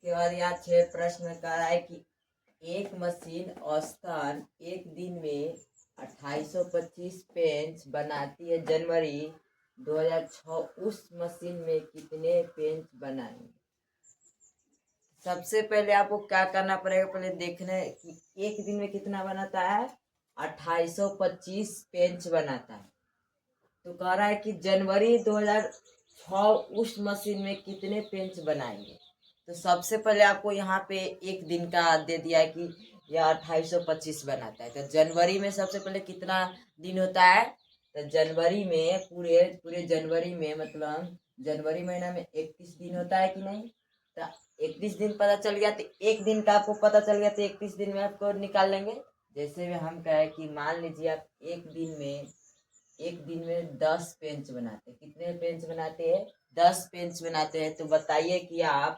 इसके बाद यहाँ 6 प्रश्न कर रहा है कि एक मशीन औसतन एक दिन में 2825 पेंच बनाती है। जनवरी 2006 उस मशीन में कितने पेंच बनाएंगे। सबसे पहले आपको क्या करना पड़ेगा, पहले देखना है कि एक दिन में कितना बनाता है। 2825 पेंच बनाता है। तो कह रहा है कि जनवरी 2006 उस मशीन में कितने पेंच बनाएंगे। तो सबसे पहले आपको यहाँ पे एक दिन का दे दिया है कि यह 2825 बनाता है। तो जनवरी में सबसे पहले कितना दिन होता है। तो जनवरी में पूरे पूरे जनवरी में मतलब जनवरी महीना में 31 दिन होता है कि नहीं। तो 31 दिन पता चल गया, तो एक दिन का आपको पता चल गया, तो 31 दिन में आपको निकाल लेंगे। जैसे भी हम कहे कि मान लीजिए आप एक दिन में 10 पेंच बनाते हैं। कितने पेंच बनाते हैं। 10 पेंच बनाते हैं। तो बताइए कि आप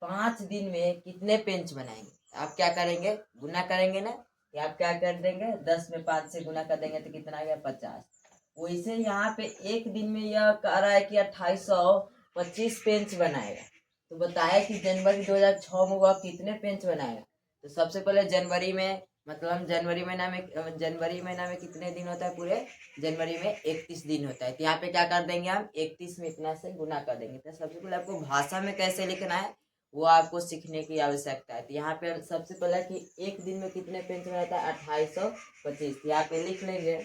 5 दिन में कितने पेंच बनाएंगे। आप क्या करेंगे, गुना करेंगे ना। कि आप क्या कर देंगे, 10 में 5 से गुना कर देंगे तो कितना आ गया 50। वैसे यहाँ पे एक दिन में यह कह रहा है कि 2825 पेंच बनाएगा। तो बताया कि जनवरी 2006 में वह कितने पेंच बनाएगा। तो सबसे पहले जनवरी में मतलब जनवरी महीना में कितने दिन होता है। पूरे जनवरी में 31 दिन होता है। तो यहाँ पे क्या कर देंगे हम, 31 में इतना से गुना कर देंगे। तो सबसे पहले आपको भाषा में कैसे लिखना है वो आपको सीखने की आवश्यकता है। तो यहाँ पे सबसे पहले कि एक दिन में कितने पेंच बनाता है 2825। यहाँ पे लिख लेंगे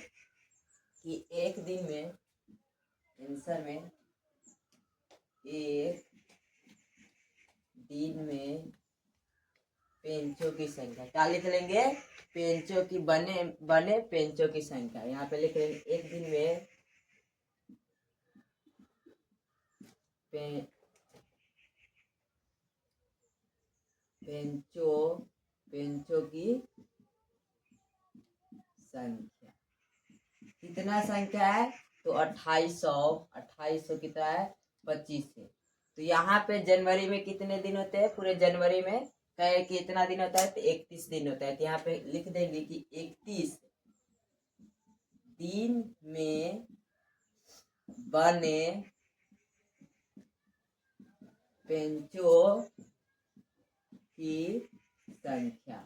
कि एक दिन में आंसर में एक दिन में पेंचों की संख्या क्या लिख लेंगे, पेंचों की बने पेंचों की संख्या। यहाँ पे लिख लेंगे एक दिन में पेंचों की संख्या कितना संख्या है। तो 2800 कितना है 25 है। तो यहाँ पे जनवरी में कितने दिन होते हैं। पूरे जनवरी में कहे कि इतना दिन होता है तो 31 दिन होता है। तो यहाँ पे लिख देंगे कि 31 दिन में बने पेंचों की संख्या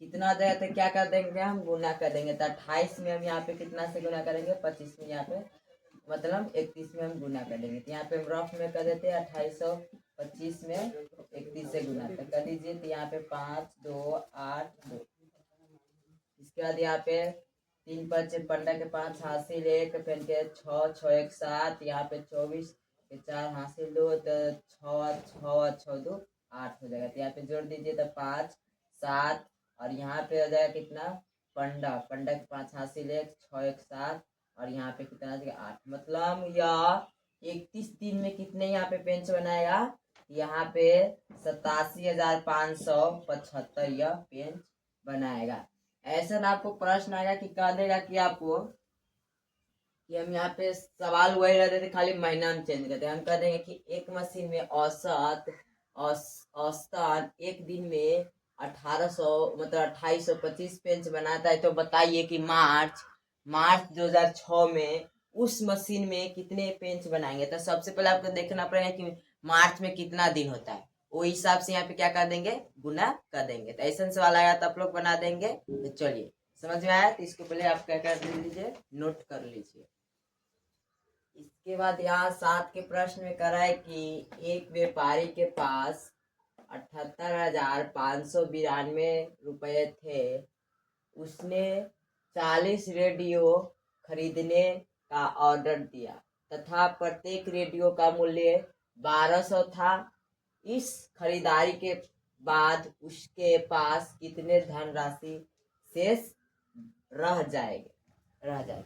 कितना देगा। तो क्या कर देंगे हम, गुना कर देंगे। तो 28 में हम यहाँ पे कितना से गुना करेंगे, 25 में यहाँ पे मतलब 31 में हम गुना कर देंगे। तो यहाँ पे हम रफ में कर देते हैं 2825 में 31 से गुना तो कर दीजिए। तो यहाँ पे 5 2 8 2। इसके बाद यहाँ पे 3 5 15 के 5 हासिल 1 फिर के 6 6 1 7। यहाँ पे 24 के 4 हासिल 2 तो 6 6 2 8 हो जाएगा। तो यहाँ पे जोड़ दीजिए तो 5 7 और यहाँ पे हो जाएगा कितना 15 15 के 5 हासिल 1 6 1 7 और यहाँ पे कितना आ जाएगा 8। मतलब यह 31 दिन में कितने यहाँ पे पेंच बनाएगा। यहाँ पे 87,575 यह पेंच बनाएगा। ऐसा ना आपको प्रश्न आएगा कि कह देगा कि आपको कि हम यहाँ पे सवाल वही रहते थे, खाली महीना हम चेंज करते। हम कह देंगे कि एक मशीन में औसतन एक दिन में 1800 मतलब 2825 पेंच बनाता है। तो बताइए कि मार्च 2006 में उस मशीन में कितने पेंच बनाएंगे। तो सबसे पहले आपको देखना पड़ेगा कि मार्च में कितना दिन होता है। वो हिसाब से यहाँ पे क्या कर देंगे, गुना कर देंगे। तो ऐसा सवाल आया तो आप लोग बना देंगे। तो चलिए समझ में आया। तो इसको पहले आप क्या कर लीजिए, नोट कर लीजिए। इसके बाद यहाँ 7 के प्रश्न में करा है कि एक व्यापारी के पास 78,592 रुपये थे। उसने 40 रेडियो खरीदने का ऑर्डर दिया तथा प्रत्येक रेडियो का मूल्य 1200 था। इस खरीदारी के बाद उसके पास कितने धनराशि शेष रह जाएगा।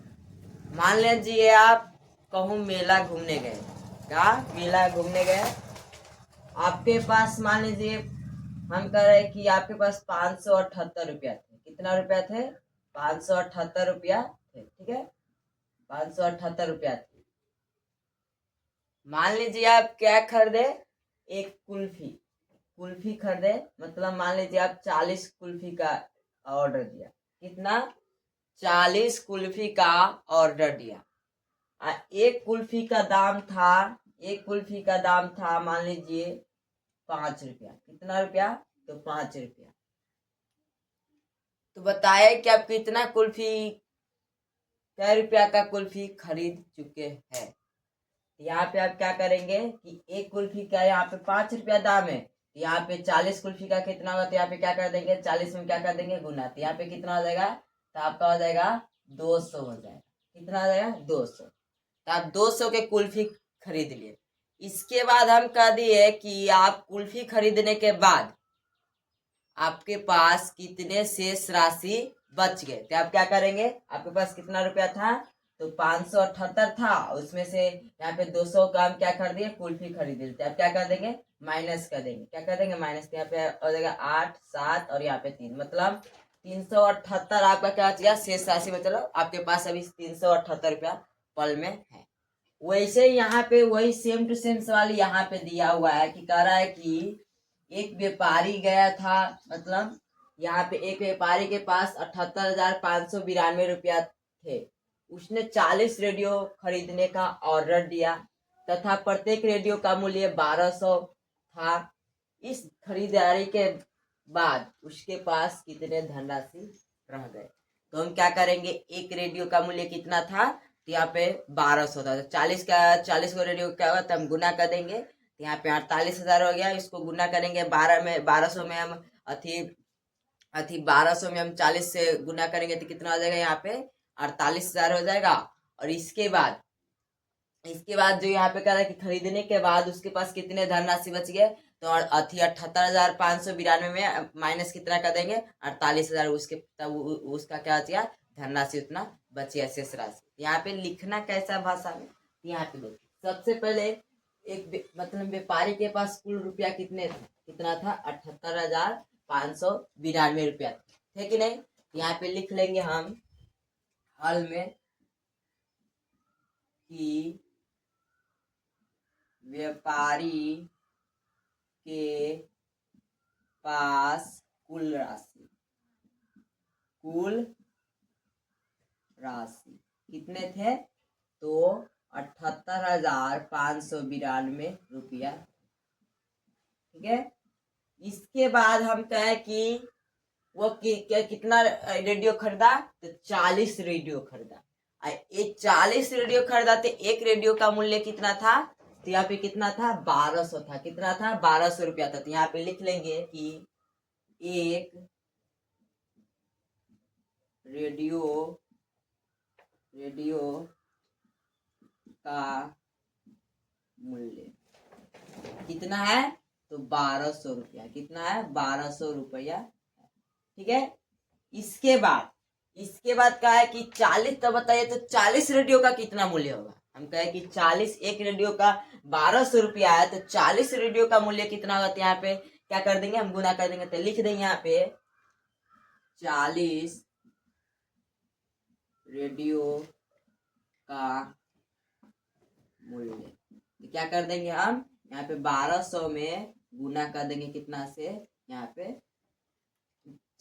मान लीजिए आप कहूँ मेला घूमने गए। क्या मेला घूमने गए, आपके पास मान लीजिए हम कह रहे हैं कि आपके पास 578 रुपया थे। कितना रुपया थे, 578 रुपया थे। ठीक है, 578 रुपया थे। मान लीजिए आप क्या खरीदे, एक कुल्फी खरीदे। मतलब मान लीजिए आप 40 कुल्फी का ऑर्डर दिया। कितना, 40 कुल्फी का ऑर्डर दिया। एक कुल्फी का दाम था मान लीजिए 5 रुपया। कितना रुपया? तो 5 रुपया। तो बताए कि आप कितना कुल्फी, कै रुपया का कुल्फी खरीद चुके हैं। यहाँ पे आप क्या करेंगे कि एक कुल्फी का यहाँ पे 5 रुपया दाम है, यहाँ पे 40 कुल्फी का कितना होगा, तो यहाँ पे क्या कर देंगे, 40 में क्या कर देंगे, गुना। तो यहाँ पे कितना हो जाएगा, तो आपका हो जाएगा 200 हो जाएगा। कितना हो जाएगा, 200। तो आप 200 के कुल्फी खरीद लिए। इसके बाद हम कह दिए कि आप कुल्फी खरीदने के बाद आपके पास कितने शेष राशि बच गए। तो आप क्या करेंगे, आपके पास कितना रुपया था, तो 578 था, उसमें से यहाँ पे 200 का हम क्या कर दिए, कुल्फी खरीद लेते। आप क्या कर देंगे, माइनस कर देंगे। क्या कर देंगे, माइनस। यहाँ पे हो जाएगा 8, 7 और यहाँ पे 3, मतलब 378 आपका क्या बच गया, शेष राशि में। चलो आपके पास अभी 378 रुपया पल में है। वैसे यहाँ पे वही सेम टू सेम सवाल यहाँ पे दिया हुआ है कि कह रहा है कि एक व्यापारी गया था, मतलब यहाँ पे एक व्यापारी के पास 78,592 रुपया थे। उसने 40 रेडियो खरीदने का ऑर्डर दिया तथा प्रत्येक रेडियो का मूल्य 1200 था। इस खरीदारी के बाद उसके पास कितने धनराशि रह गए। तो हम क्या करेंगे, एक रेडियो का मूल्य कितना था, तो यहाँ पे 1200 था। 40 को रेडियो क्या होगा, तो हम गुना कर देंगे। तो यहाँ पे 48,000 हो गया। इसको गुना करेंगे 1200 में हम अथी 1200 में हम 40 से गुना करेंगे तो कितना हो जाएगा, यहाँ पे 48,000 हो जाएगा। और इसके बाद जो यहाँ पे कह रहा है कि खरीदने के बाद उसके पास कितने धनराशि बच गए, तो अथी 78,592 में माइनस कितना कर देंगे, 48,000। उसके तब उसका क्या बच गया, धनराशि उतना बच गया, शेष राशि। यहाँ पे लिखना कैसा भाषा में, यहाँ पे देखिए सबसे पहले एक मतलब व्यापारी के पास कुल रुपया कितना था, 78,592 रुपया थे कि नहीं। यहाँ पे लिख लेंगे हम हल में कि व्यापारी के पास कुल राशि कितने थे, तो 78,592 रुपया। ठीक है। इसके बाद हम कहें कि वो कितना रेडियो खरीदा, तो 40 रेडियो खरीदा। ये 40 रेडियो खरीदा तो एक रेडियो का मूल्य कितना था, तो यहाँ पे कितना था, 1200 था। कितना था, 1200 रुपया था। तो यहाँ पे लिख लेंगे कि एक रेडियो का मूल्य कितना है, तो 1200 रुपया। कितना है, 1200 रुपया। ठीक है। इसके बाद क्या है कि 40, तो बताइए तो 40 रेडियो का कितना मूल्य होगा। हम कहे कि 40, एक रेडियो का 1200 रुपया है, तो 40 रेडियो का मूल्य कितना होगा। तो यहाँ पे क्या कर देंगे, हम गुना कर देंगे। तो लिख देंगे यहाँ पे 40 रेडियो का मूल्य। तो क्या कर देंगे हम, यहाँ पे 1200 में गुना कर देंगे कितना से, यहाँ पे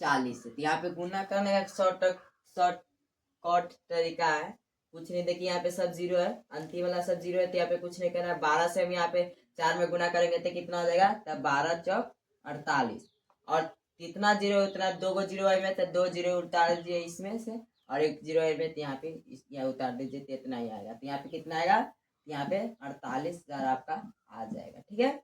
40 से। तो यहाँ पे गुना करने का शॉर्टकट तरीका है, कुछ नहीं। देखिए यहाँ पे सब जीरो है, अंतिम वाला सब जीरो है, तो यहाँ पे कुछ नहीं करना है। 12 से हम यहाँ पे 4 में गुना करेंगे तो कितना हो जाएगा, तब 12 चौक 48। और कितना जीरो, उतना 2 गो जीरो है में, तो 2 जीरो उतार दीजिए इसमें से, और 1 जीरो है में, तो यहाँ पे यहाँ उतार दीजिए, तो इतना ही आएगा। तो यहाँ पे कितना आएगा, यहाँ पे 48,000 आपका आ जाएगा। ठीक है।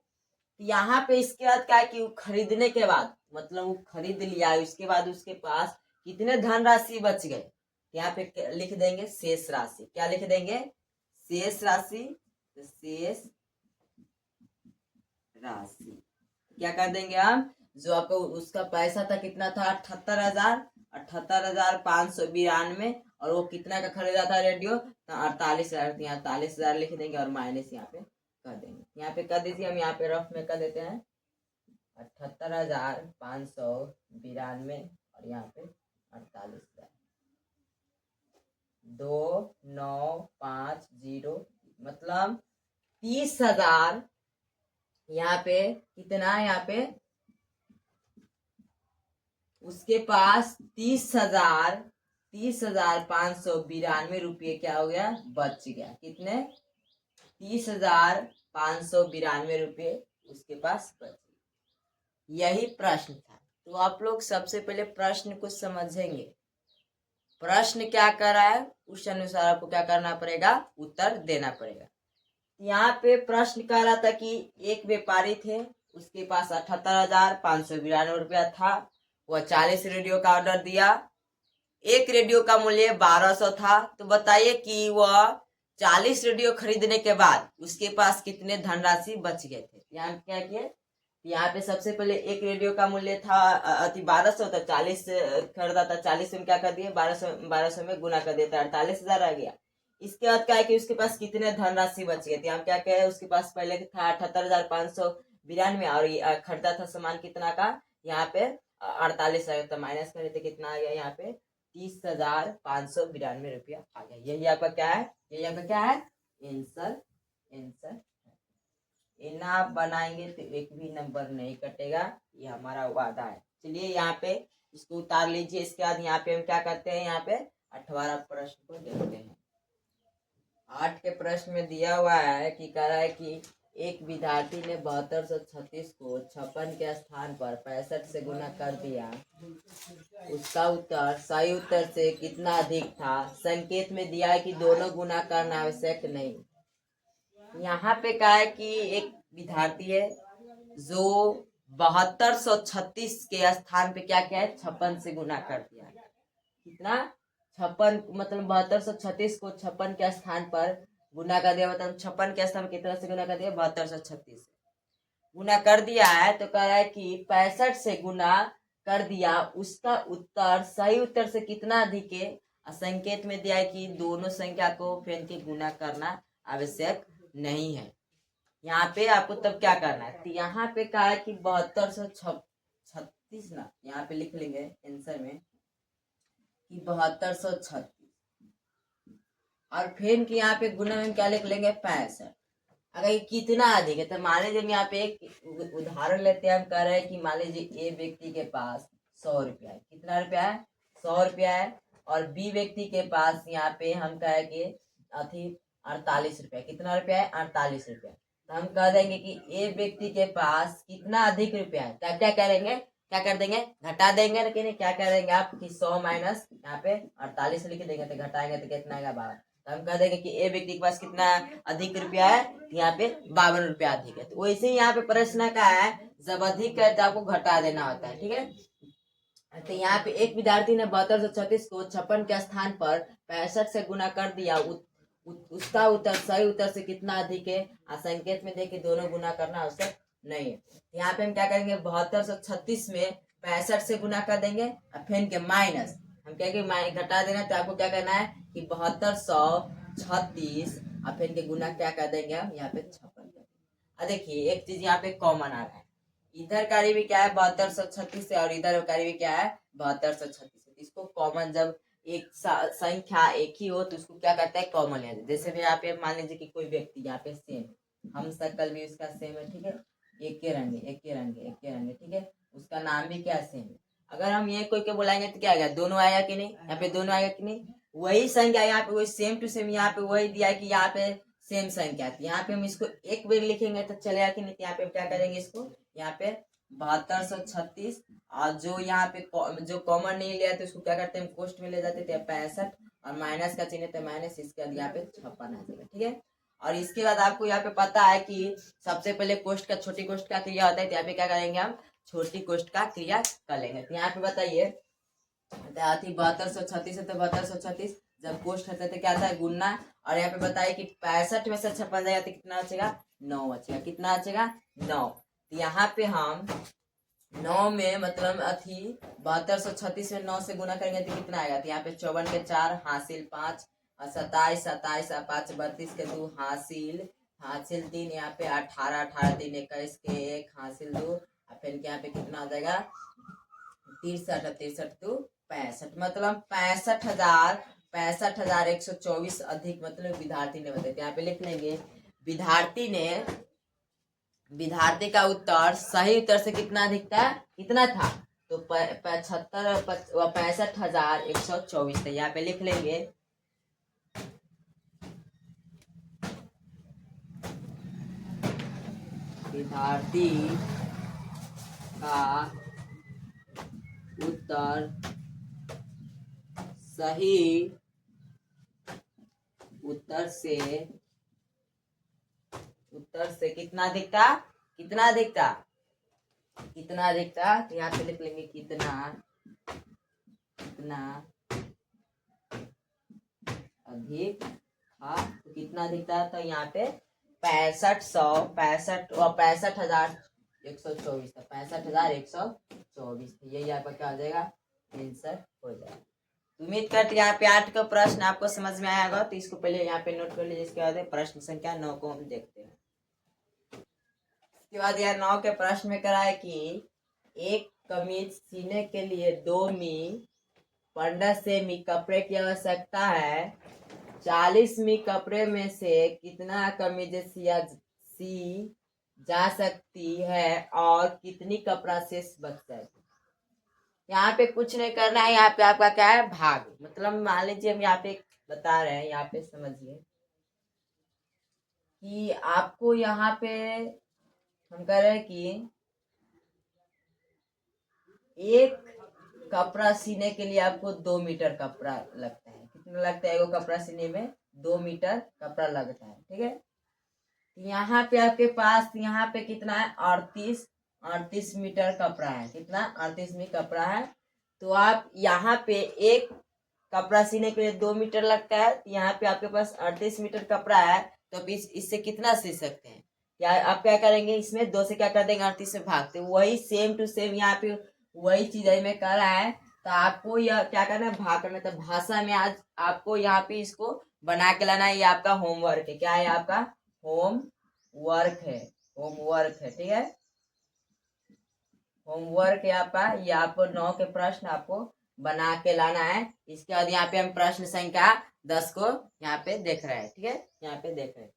यहाँ पे इसके बाद क्या है कि खरीदने के बाद, मतलब वो खरीद लिया, उसके बाद उसके पास कितने धनराशि बच गए। यहाँ पे लिख देंगे शेष राशि। क्या लिख देंगे, शेष राशि। तो शेष राशि क्या कर देंगे हम, जो आपको उसका पैसा था कितना था, 78,592, और वो कितना का खरीदा था रेडियो, तो 48,000। 48,000 लिख देंगे और माइनस यहाँ पे कर देंगे। यहाँ पे कर दीजिए, हम यहाँ पे रफ में कर देते हैं 78,592 और यहाँ पे 48,000, 2950, मतलब 30,000। यहाँ पे कितना, यहाँ पे उसके पास 30,592 रुपये क्या हो गया, बच गया। कितने, 30,592 रुपये उसके पास बच गया। यही प्रश्न था। तो आप लोग सबसे पहले प्रश्न को समझेंगे, प्रश्न क्या कर रहा है उस अनुसार आपको क्या करना पड़ेगा, उत्तर देना पड़ेगा। यहाँ पे प्रश्न कह रहा था कि एक व्यापारी थे, उसके पास 78,592 रुपया था। वह 40 रेडियो का ऑर्डर दिया। एक रेडियो का मूल्य 1200 था। तो बताइए कि वह 40 रेडियो खरीदने के बाद उसके पास कितने धनराशि बच गए थे। यहाँ क्या किए, यहाँ पे सबसे पहले एक रेडियो का मूल्य था 1200 था, 40 खरीदा था, 40 में क्या कर दिए, 1200 में गुना कर दिया, 48,000 आ गया। इसके बाद क्या है कि उसके पास कितने धनराशि बच गए थे। हम क्या कहे, उसके पास पहले था 78,592 और खरीदा था सामान कितना का, यहाँ पे 48,000, तो माइनस करे तो कितना आ गया, यहाँ पे 30,592 रुपया आ गया। यही आपका क्या है, यही आपका क्या है, आंसर। आंसर ना आप बनाएंगे तो एक भी नंबर नहीं कटेगा, ये हमारा वादा है। चलिए यहाँ पे इसको उतार लीजिए। इसके बाद यहाँ पे हम क्या करते हैं, यहाँ पे 18 प्रश्न को देखते हैं। 8 के प्रश्न में दिया हुआ है कि कह रहा है कि एक विद्यार्थी ने 7236 को 56 के स्थान पर 65 से गुना कर दिया। उसका उत्तर सही उत्तर से कितना अधिक था। संकेत में दिया है कि दोनों गुना करना आवश्यक नहीं। यहाँ पे कहा है कि एक विद्यार्थी है जो 7236 के स्थान पे क्या क्या है, 56 से गुना कर दिया। कितना, 56, मतलब 7236 को 56 के स्थान पर गुना कर दिया, मतलब 56 के स्थान कितना से गुना कर दिया, 7236 से गुना कर दिया है। तो कह रहा है कि 65 से गुना कर दिया, उसका उत्तर सही उत्तर से कितना अधिक है। संकेत में दिया है कि दोनों संख्या को फेन के गुना करना आवश्यक नहीं है। यहाँ पे आपको तब क्या करना है, तो यहाँ पे कहा है कि 7236 ना, यहाँ पे लिख लेंगे आंसर में कि 7236 और फिर की यहाँ पे गुना में क्या लिख लेंगे, 65। अगर ये कितना अधिक है तो मान लीजिए यहाँ पे एक उदाहरण लेते हैं। हम कह रहे हैं कि मान लीजिए ए व्यक्ति के पास 100 रुपया है। कितना रुपया है, 100 रुपया है। और बी व्यक्ति के पास यहाँ पे हम कहे कि अथी 48 रुपया। कितना रुपया है, 48 रुपया। तो हम कह देंगे कि ए व्यक्ति के पास कितना अधिक रुपया है, तो क्या करेंगे, क्या कर देंगे, घटा देंगे। लेकिन क्या करेंगे आप कि 100 माइनस यहाँ पे 48 लिख देंगे, तो घटाएंगे तो कितना आएगा, 12। तो हम कह देंगे कि ए व्यक्ति के पास कितना अधिक रुपया है, यहाँ पे 52 रुपया अधिक है। तो वैसे ही यहाँ पे प्रश्न का है, जब अधिक है तो आपको घटा देना होता है, ठीक है। तो यहाँ पे एक विद्यार्थी ने 7236 को 56 के स्थान पर 65 से गुना कर दिया। उसका उत्तर सही उत्तर से कितना अधिक है। संकेत में देखिए दोनों गुना करना आवश्यक नहीं है। यहाँ पे हम क्या करेंगे, 7236 में 65 से गुना कर देंगे और फिर के माइनस हम कहेंगे घटा देना। तो आपको क्या करना है कि 7236 और फिर के गुना क्या कर देंगे हम यहाँ पे 56। देखिए एक चीज यहाँ पे कॉमन आ रहा है, इधर का भी क्या है 7236 और इधर का भी क्या है 7236। इसको कॉमन, जब एक संख्या एक ही हो तो उसको क्या करता है, कॉमन लेते हैं। जैसे भी यहाँ पे मान लीजिए कि कोई व्यक्ति यहाँ पे सेम, हम शक्ल भी उसका सेम है, ठीक है, एक के रंग, एक के रंग, एक के रंग, ठीक है, उसका नाम भी क्या सेम है। अगर हम ये कोई के बुलाएंगे तो क्या आएगा, दोनों आएगा कि नहीं, यहाँ पे दोनों आएगा कि नहीं। वही संख्या यहाँ पे वही सेम टू सेम, यहाँ पे वही दिया है कि यहाँ पे सेम संख्या थी। यहाँ पे हम इसको एक बार लिखेंगे तो चलेगा कि नहीं। यहाँ पे क्या करेंगे, इसको यहाँ पे 7236 और जो यहाँ पे जो कॉमन नहीं लिया तो उसको क्या करते हैं, कोष्ट में ले जाते थे 65 और माइनस का चिन्ह तो माइनस, इसके बाद यहाँ पे 56 आ जाएगा, ठीक है। और इसके बाद आपको यहाँ पे पता है कि सबसे पहले कोष्ट का छोटी कोष्ट का क्रिया होता है। तो यहाँ पे क्या करेंगे, हम छोटी कोष्ट का क्रिया कर लेंगे। तो यहाँ पे बताइए 7236 है तो 7236 जब कोष्ट होता है तो क्या था, गुना। और यहाँ पे बताइए कि 65 में से 56 जाएगा तो कितना बचेगा, 9 बचेगा। कितना बचेगा, 9। तो यहाँ पे हम 9 में मतलब अथी 7236 में 9 से गुना करेंगे तो कितना आएगा। तो यहाँ पे 54 के 4 हासिल 5 और 27 27 और 5 32 के 2 हासिल 3, यहाँ पे 18 18 3 21 के 1 हासिल 2 और फिर यहाँ पे कितना आ जाएगा 63 63 2 65। मतलब 65,124 अधिक मतलब विद्यार्थी ने बताया। यहाँ पे लिख लेंगे विद्यार्थी का उत्तर सही उत्तर से कितना अधिक था, कितना था, तो 65,124 था। यहाँ पे लिख लेंगे विद्यार्थी का उत्तर सही उत्तर से कितना दिखता, कितना दिखता, कितना दिखता। तो यहाँ पे लिख लेंगे कितना, कितना अधिक था। तो कितना दिखता है, तो यहाँ पे 65,124 था, 65,124। यही आपका क्या हो जाएगा, आंसर हो जाएगा। उम्मीद करते हैं यहाँ पे 8 का प्रश्न आपको समझ में आया होगा। तो इसको पहले यहाँ पे नोट कर लीजिए। इसके बाद प्रश्न संख्या 9 को हम देखते हैं। इसके बाद यह 9 के प्रश्न में करा है कि एक कमीज सीने के लिए 2 मी 15 सेमी कपड़े की आवश्यकता है। 40 मी कपड़े में से कितना कमीज सी जा सकती है और कितनी कपड़ा शेष बच जाएगी। यहाँ पे कुछ नहीं करना है। यहाँ पे आपका क्या है, भाग। मतलब मान लीजिए हम यहाँ पे बता रहे हैं, यहाँ पे समझिए कि आपको यहाँ पे हम कह रहे हैं कि एक कपड़ा सीने के लिए आपको 2 मीटर कपड़ा लगता है। कितना लगता है, एगो कपड़ा सीने में 2 मीटर कपड़ा लगता है। ठीक है, यहाँ पे आपके पास यहाँ पे कितना है, 38 मीटर कपड़ा है। कितना, 38 मीटर कपड़ा है। तो आप यहाँ पे एक कपड़ा सीने के लिए 2 मीटर लगता है। यहाँ पे आपके पास 38 मीटर कपड़ा है। तो आप इससे कितना सी सकते हैं, या आप क्या करेंगे, इसमें 2 से क्या कर देंगे, 38 से भागते। वही सेम टू सेम यहाँ पे वही चीज में कर रहा है। तो आपको यह क्या करना है, भाग करना। तो भाषा में आज आपको यहाँ पे इसको बना के लाना है। ये आपका होमवर्क है। क्या है, आपका होमवर्क है, होमवर्क है। ठीक है, होमवर्क है आपका। ये आपको 9 के प्रश्न आपको बना के लाना है। इसके बाद यहाँ पे हम प्रश्न संख्या 10 को यहाँ पे देख रहे हैं। ठीक है, यहाँ पे देख रहे हैं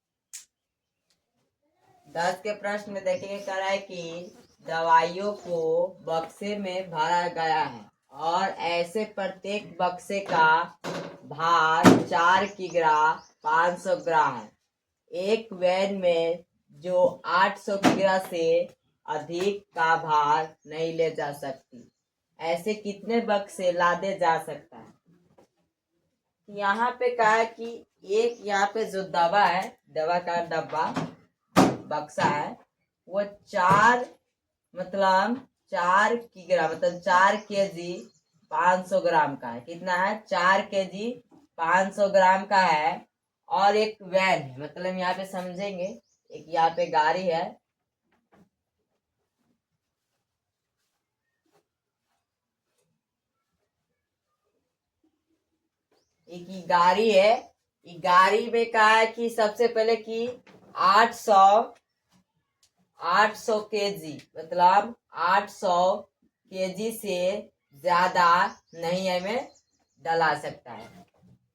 10 के प्रश्न में देखेंगे कह रहा है कि दवाइयों को बक्से में भरा गया है और ऐसे प्रत्येक बक्से का भार 4 किग्रा 500 ग्राम है। एक वैन में जो 800 किग्रा से अधिक का भार नहीं ले जा सकती, ऐसे कितने बक्से लादे जा सकता है। यहाँ पे कहा है कि एक यहाँ पे जो दवा है, दवा का डब्बा बक्सा है, वो 4 किग्रा मतलब 4 केजी 500 ग्राम का है। कितना है, 4 केजी 500 ग्राम का है। और एक वैन है, मतलब यहाँ पे समझेंगे, एक यहाँ पे गाड़ी है, एक ही गाड़ी है। ये गाड़ी में कहा है कि सबसे पहले कि 800 केजी मतलब 800 केजी से ज्यादा नहीं हमें डला सकता है।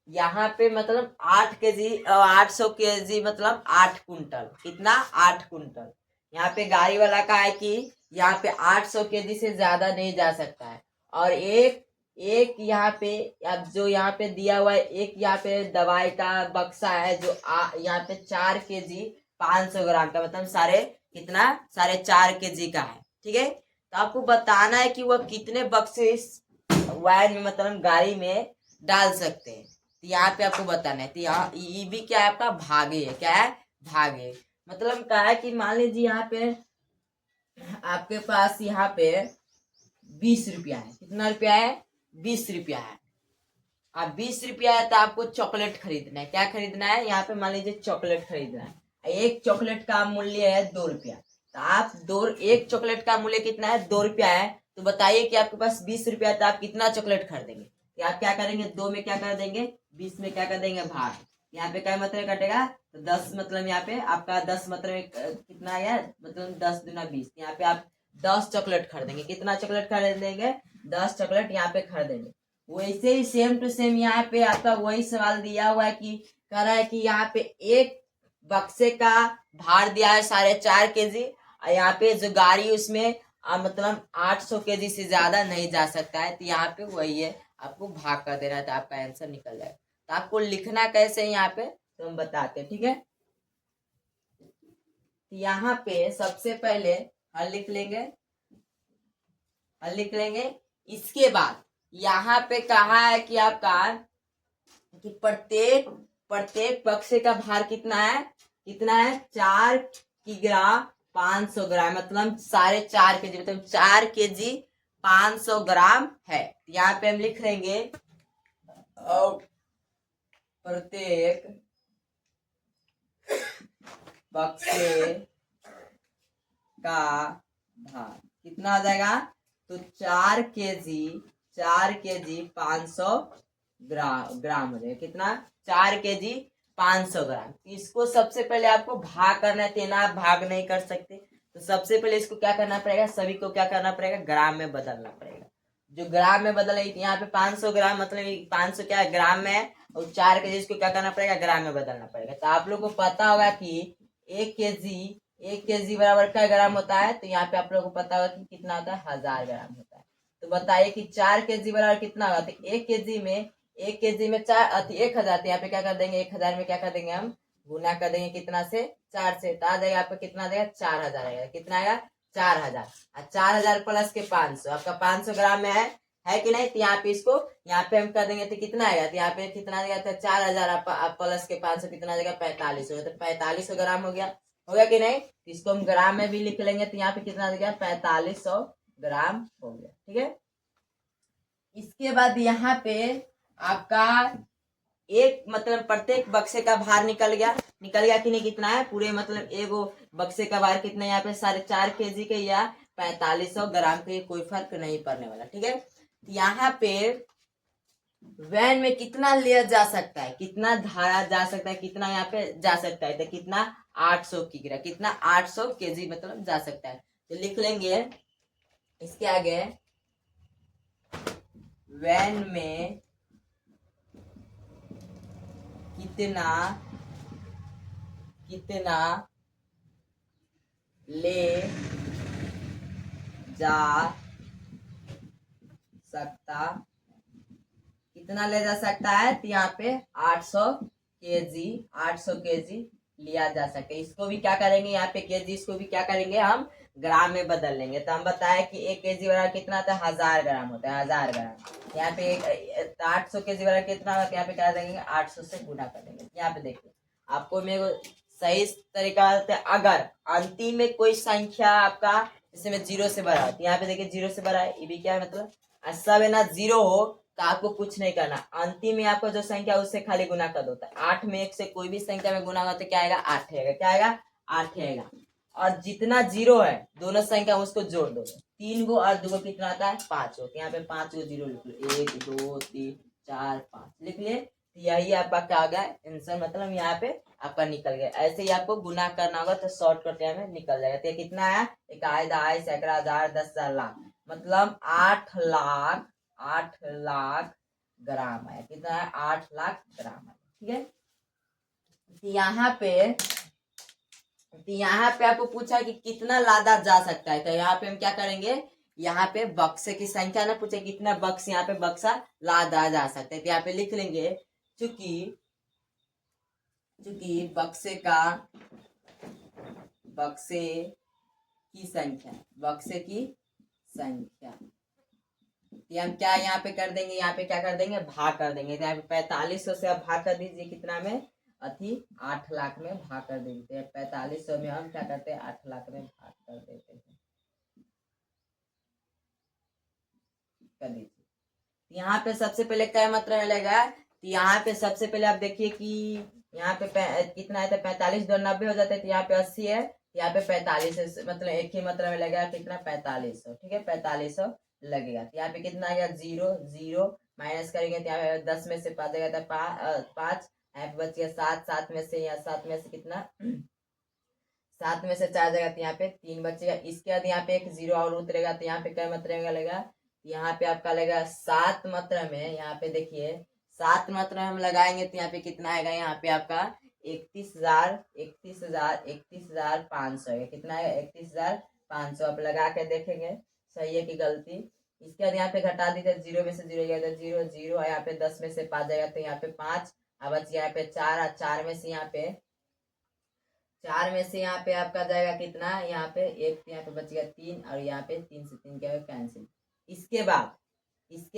यहाँ पे मतलब 8 केजी 800 केजी मतलब 8 कुंटल। कितना, 8 कुंटल। यहाँ पे गाड़ी वाला का है कि यहाँ पे 800 केजी से ज्यादा नहीं जा सकता है। और एक यहाँ पे अब जो यहाँ पे दिया हुआ है, एक यहाँ पे दवाई का बक्सा है जो यहाँ पे 4 केजी 500 ग्राम का, मतलब कितना 4.5 केजी का है। ठीक है, तो आपको बताना है कि वह कितने बक्से इस वैन में मतलब गाड़ी में डाल सकते हैं। तो यहाँ पे आपको बताना है। तो यहाँ ये भी क्या है, आपका भागे है। क्या है, भागे। मतलब क्या है कि मान लीजिए यहाँ पे आपके पास यहाँ पे 20 रुपया है। कितना रुपया है, 20 रुपया है। अब 20 रुपया है तो आपको चॉकलेट खरीदना है। क्या खरीदना है, यहाँ पे मान लीजिए चॉकलेट खरीदना है। एक चॉकलेट का मूल्य है 2 रुपया। तो आप एक चॉकलेट का मूल्य कितना है, 2 रुपया है। तो बताइए कि आपके पास 20 रुपया है तो आप कितना चॉकलेट खरीदेंगे। तो आप क्या करेंगे, 2 में क्या कर देंगे, 20 में क्या कर देंगे, भाग। यहाँ पे क्या मतलब कटेगा, तो 10 मतलब यहाँ पे आपका 10 मतलब कितना है, मतलब 10 दूना 20। यहाँ पे आप 10 चॉकलेट खरीदेंगे। कितना चॉकलेट खरीदेंगे, 10 चॉकलेट यहाँ पे खरीदेंगे। वैसे ही सेम टू सेम यहाँ पे आपका वही सवाल दिया हुआ है कि कह रहा है कि यहाँ पे एक बक्से का भार दिया है 4.5 केजी। और यहाँ पे जो गाड़ी उसमें मतलब 800 केजी से ज्यादा नहीं जा सकता है। तो यहाँ पे वही है, आपको भाग कर देना है तो आपका आंसर निकल जाएगा। तो आपको लिखना कैसे है यहाँ पे, तो हम बताते हैं। ठीक है, तो यहाँ पे सबसे पहले हम लिख लेंगे और लिख लेंगे। इसके बाद यहाँ पे कहा है कि आपका कि प्रत्येक प्रत्येक बक्से का भार कितना है, 4 किग्रा 500 ग्राम, मतलब 4.5 kg, मतलब 4 kg 500 ग्राम है। यहाँ पे हम लिख लेंगे प्रत्येक बक्से का भार कितना आ जाएगा, तो 4 kg 500 ग्राम हो जाएगा। कितना, 4 kg 500 ग्राम। इसको सबसे पहले आपको भाग करना है, तेना आप भाग नहीं कर सकते, तो सबसे पहले इसको क्या करना पड़ेगा, सभी को क्या करना पड़ेगा, ग्राम में बदलना पड़ेगा। जो ग्राम में बदल यहाँ पे 500 ग्राम, मतलब 500 क्या है, ग्राम में है, और 4 kg इसको क्या करना पड़ेगा, ग्राम में बदलना पड़ेगा। तो आप लोग को पता होगा कि 1 kg बराबर क्या ग्राम होता है, तो यहाँ पे आप लोग को पता होगा कि कितना होता है, 1000 ग्राम होता है। तो बताइए कि 4 kg बराबर कितना होगा, तो 1 kg में 1000, तो यहाँ पे क्या कर देंगे, 1000 में क्या कर देंगे, हम गुना कर देंगे कितना से, 4 से, तो आ जाएगा आपका कितना आ जाएगा, 4000 आएगा। कितना आएगा, 4000। 4000 प्लस के 500, आपका 500 ग्राम में है कि नहीं। तो यहाँ पे इसको यहाँ पे हम कर देंगे तो कितना आएगा, तो यहाँ पे कितना आएगा, तो 4000 आप प्लस के 500 कितना आ जाएगा, 4500, तो 4500 ग्राम हो गया कि नहीं। तो इसको हम ग्राम में भी लिख लेंगे, तो यहाँ पे कितना आ जाएगा, 4500 ग्राम हो गया। ठीक है। इसके बाद यहाँ पे आपका एक, मतलब प्रत्येक बक्से का भार निकल गया कि नहीं, कितना है पूरे, मतलब एगो बक्से का भार कितना है, यहाँ पे 4.5 kg के या 4500 ग्राम के, कोई फर्क नहीं पड़ने वाला। ठीक है। यहाँ पे वैन में कितना लिया जा सकता है, कितना धारा जा सकता है, कितना यहाँ पे जा सकता है, तो कितना 800 किग्रा, कितना 800 kg मतलब जा सकता है। तो लिख लेंगे इसके आगे, वैन में कितना ले जा सकता, कितना ले जा सकता है, तो यहाँ पे 800 kg लिया जा सकता है। इसको भी क्या करेंगे, यहाँ पे केजी, इसको भी क्या करेंगे, हम ग्राम में बदल लेंगे। तो हम बताए कि 1 kg बराबर कितना होता है, 1000 ग्राम होता है, 1000 ग्राम। यहाँ पे 800 kg बराबर कितना होगा, यहाँ पे क्या देंगे, 800 से गुना कर देंगे। यहाँ पे देखिए, आपको मेरे को सही तरीका, अगर अंतिम में कोई संख्या आपका जैसे में 0 से बड़ा हो, यहाँ पे देखिए 0 से बड़ा है, ये भी क्या है, मतलब सब है ना 0 हो, तो आपको कुछ नहीं करना, अंतिम में आपका जो संख्या उससे खाली गुना कर दो। 8 में 1 से कोई भी संख्या में गुना होगा तो क्या आएगा, 8 आएगा। क्या आएगा, 8 आएगा। और जितना 0 है दोनों संख्या उसको जोड़ दो, 3 गो और 2 गो कितना आता है, 5 गो। यहाँ पे 5 गो 0 लिख लो, 1 2 3 4 5 लिख लिए। यही आपका क्या आ गया आंसर, मतलब यहाँ पे आपका निकल गया। ऐसे ही आपको गुना करना होगा तो शॉर्टकट में निकल जाएगा। तो कितना है, इकाई दहाई सैकड़ा हजार 10,000 लाख, मतलब 8 लाख ग्राम है। कितना है, 8 लाख ग्राम है। ठीक है। तो यहाँ पे आपको पूछा कि कितना लादा जा सकता है, तो यहाँ पे हम क्या करेंगे, यहाँ पे बक्से की संख्या ना पूछे, कितना बक्स यहाँ पे बक्सा लादा जा सकता है, तो यहाँ पे लिख लेंगे चूंकि बक्से की संख्या ये हम क्या यहाँ पे कर देंगे, यहाँ पे क्या कर देंगे, भाग कर देंगे। तो यहाँ पे 4500 से आप भाग कर दीजिए, कितना में, 8 लाख में भाग कर देते हैं। 4500 में हम क्या करते हैं, 8 लाख में भाग कर देते हैं, कर दीजिए। यहाँ पे सबसे पहले क्या मात्रा मिलेगा, तो यहाँ पे सबसे पहले आप देखिए कि यहाँ पे कितना है, तो 45 2 90 हो जाते हैं, तो यहाँ पे 80 है, यहाँ पे 45 है, मतलब एक ही मात्रा में लगेगा, कितना 4500। ठीक है, 4500 लगेगा। तो यहाँ पे कितना आ गया, 0 0 माइनस करेंगे तो यहाँ पे 10 में से 5 जाएगा, तो 5 यहाँ पे बच गया 7, 7 में से, यहाँ 7 में से कितना 7 में से 4 जाएगा, तो यहाँ पे 3 बचेगा। इसके बाद यहाँ पे एक 0 और उतरेगा, तो यहाँ पे क्या मात्रा में लगेगा, यहाँ पे आपका लगेगा 7 मात्रा में। यहाँ पे देखिए 7 मात्रा में हम लगाएंगे तो यहाँ पे कितना आएगा, यहाँ पे आपका 31,500 है। कितना है, 31,500। आप लगा के देखेंगे सही है कि गलती। इसके बाद यहाँ पे घटा दीजिए, 0 में से 0 गया तो 0 0, यहाँ पे 10 में से 5 जाएगा, तो यहाँ पे 5 अब बच यहाँ पे 4, 4 में से आपका जाएगा कितना, यहाँ पे एक, यहाँ पे बच गया 3, और यहाँ पे 3 से 3 क्या कैंसिल, इसके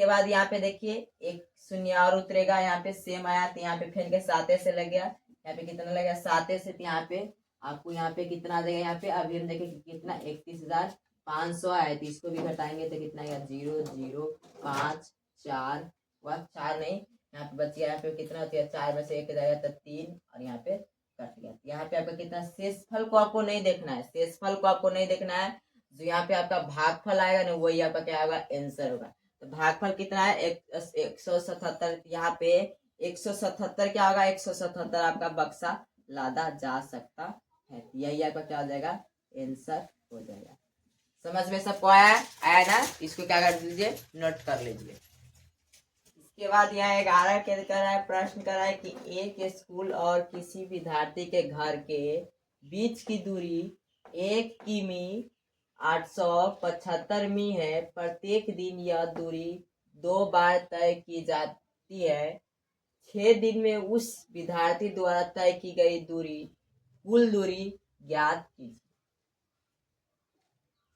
बाद यहाँ पे देखिए एक शून्य और उतरेगा, यहाँ पे सेम आया तो यहाँ पे फिर के 7 से लग गया, यहाँ पे कितना लगेगा 7 से, तो यहाँ पे आपको यहाँ पे कितना आ जाएगा, यहाँ पे अभी हम देखें कितना 31,500 आया, तो इसको भी घटाएंगे तो कितना आएगा 0,0,5,4 हुआ, 4 नहीं यहाँ पे बच गया, यहाँ पे कितना होता है 4 में से 1 जाएगा तो 3 और यहाँ पे कट गया। यहाँ पे आपका कितना शेषफल को आपको नहीं देखना है, शेषफल को आपको नहीं देखना है, जो यहाँ पे आपका भागफल आएगा ना वही आपका क्या होगा आंसर होगा। तो भागफल कितना है 177, यहाँ पे 177 क्या होगा 177 आपका बक्सा लादा जा सकता है, यही आपका क्या हो जाएगा आंसर हो जाएगा। समझ में सबको आया ना, इसको क्या कर दीजिए नोट कर लीजिए। इसके बाद यहाँ 11 के कर रहा है प्रश्न कर रहा है कि एक स्कूल और किसी विद्यार्थी के घर के बीच की दूरी 1 किमी 875 मी है। प्रत्येक दिन यह दूरी 2 बार तय की जाती है। 6 दिन में उस विद्यार्थी द्वारा तय की गई दूरी कुल दूरी ज्ञात कीजिए।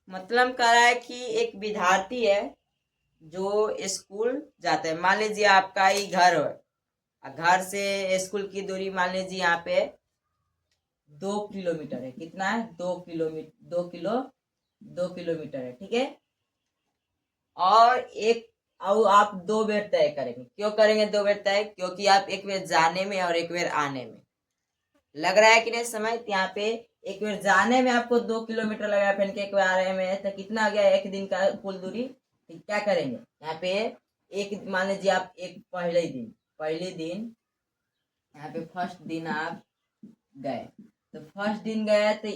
मतलब कह रहा है कि एक विद्यार्थी है जो स्कूल जाता है, मान लीजिए आपका ही घर है, घर से स्कूल की दूरी मान लीजिए यहाँ पे 2 किलोमीटर है, कितना है 2 किलोमीटर है, ठीक है। और आप 2 बेर तय करेंगे, क्यों करेंगे 2 बेर तय, क्योंकि आप एक बेर जाने में और एक बेर आने में लग रहा है कि नहीं समय, यहाँ पे एक बेर जाने में आपको 2 किलोमीटर लगा, फिर एक बार आने में तो कितना आ गया 1 दिन का कुल दूरी। क्या करेंगे यहाँ पे एक मान लीजिए आप एक पहले दिन यहाँ पे फर्स्ट दिन आप गए, तो फर्स्ट दिन गए तो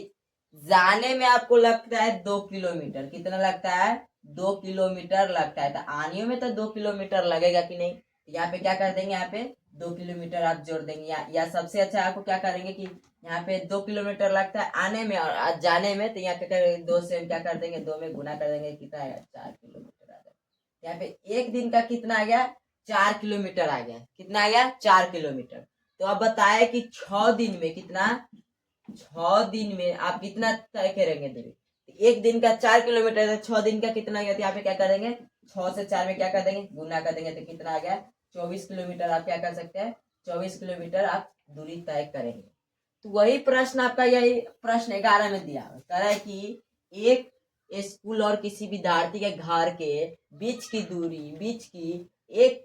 जाने में आपको लगता है 2 किलोमीटर, कितना लगता है 2 किलोमीटर लगता है, तो आने में तो 2 किलोमीटर लगेगा कि नहीं। यहाँ पे क्या कर देंगे, यहाँ पे 2 किलोमीटर आप जोड़ देंगे, या सबसे अच्छा आपको क्या करेंगे कि यहाँ पे 2 किलोमीटर लगता है आने में और जाने में, तो यहाँ पे करेंगे 2 से क्या कर देंगे 2 में गुना कर देंगे, कितना आएगा 4 किलोमीटर आ गया। यहाँ पे एक दिन का कितना आ गया 4 किलोमीटर आ गया, कितना आ गया 4 किलोमीटर। तो अब बताए कि 6 दिन में कितना, 6 दिन में आप कितना तय करेंगे दूरी, एक दिन का 4 किलोमीटर है, 6 दिन का कितना गया, यहाँ पे क्या करेंगे 6 से 4 में क्या कर देंगे गुना कर देंगे, तो कितना आ गया 24 किलोमीटर। आप क्या कर सकते हैं 24 किलोमीटर आप दूरी तय करेंगे। तो वही प्रश्न आपका यही प्रश्न 11 में दिया कह रहा है कि एक स्कूल और किसी विद्यार्थी के घर के बीच की दूरी 1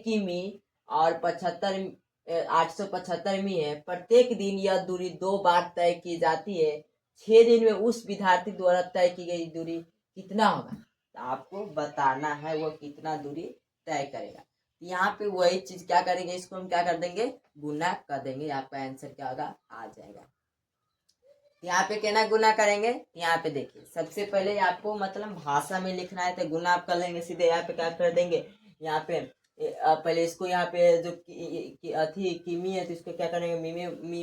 किमी और 875 मी है। प्रत्येक दिन यह दूरी 2 बार तय की जाती है। 6 दिन में उस विद्यार्थी द्वारा तय की गई दूरी कितना होगा, तो आपको बताना है वो कितना दूरी तय करेगा। यहाँ पे वही चीज क्या करेंगे, इसको हम क्या कर देंगे गुना कर देंगे, आपका आंसर क्या होगा आ जाएगा। यहाँ पे कहना गुना करेंगे, यहाँ पे देखिए सबसे पहले आपको मतलब भाषा में लिखना है तो गुना आप कर लेंगे सीधे, यहाँ पे क्या कर देंगे यहाँ पे पहले इसको यहाँ पे जो अथी किमी है तो इसको क्या करेंगे मी